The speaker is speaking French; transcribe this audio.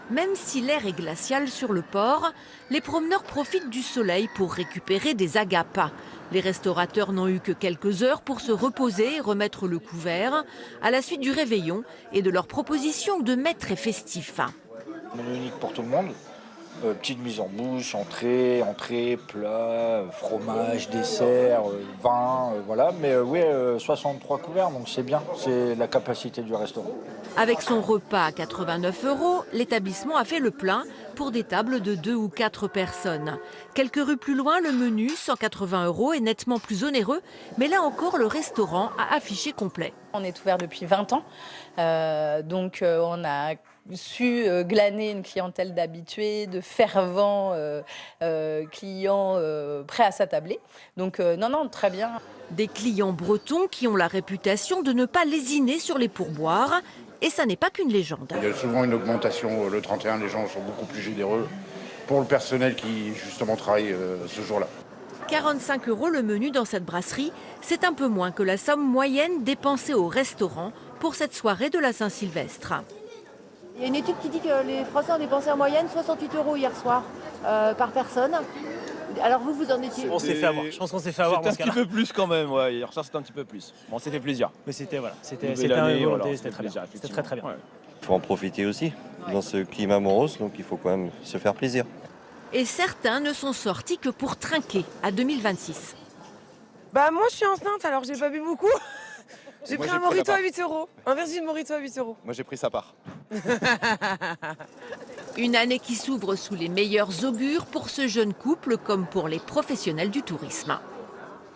Même si l'air est glacial sur le port, les promeneurs profitent du soleil pour récupérer des agapes. Les restaurateurs n'ont eu que quelques heures pour se reposer et remettre le couvert à la suite du réveillon et de leur proposition de mets très festifs. Menu unique pour tout le monde. Petite mise en bouche, entrée, plat, fromage, dessert, vin, voilà. Mais oui, 63 couverts, donc c'est bien, c'est la capacité du restaurant. Avec son repas à 89 €, l'établissement a fait le plein pour des tables de 2 ou 4 personnes. Quelques rues plus loin, le menu, 180 € est nettement plus onéreux, mais là encore, le restaurant a affiché complet. On est ouvert depuis 20 ans, donc on a su glaner une clientèle d'habitués, de fervents clients prêts à s'attabler. Donc non, très bien. Des clients bretons qui ont la réputation de ne pas lésiner sur les pourboires. Et ça n'est pas qu'une légende. Il y a souvent une augmentation. Le 31, les gens sont beaucoup plus généreux pour le personnel qui justement travaille ce jour-là. 45 € le menu dans cette brasserie, c'est un peu moins que la somme moyenne dépensée au restaurant pour cette soirée de la Saint-Sylvestre. Il y a une étude qui dit que les Français ont dépensé en moyenne 68 € hier soir par personne. Alors vous en étiez... On s'est fait avoir. Je pense qu'on s'est fait avoir. C'était un petit peu plus quand même, ouais. Hier soir c'était un petit peu plus. Bon, c'était plaisir. Mais c'était voilà, c'était l'année, un volonté, voilà, c'était très bien. C'était très bien. Ouais. Il faut en profiter aussi dans ce climat morose, donc il faut quand même se faire plaisir. Et certains ne sont sortis que pour trinquer à 2026. Bah moi je suis enceinte alors j'ai pas bu beaucoup. J'ai pris un mojito à 8 €. Un version de mojito à 8 €. Moi j'ai pris sa part. Une année qui s'ouvre sous les meilleurs augures pour ce jeune couple comme pour les professionnels du tourisme.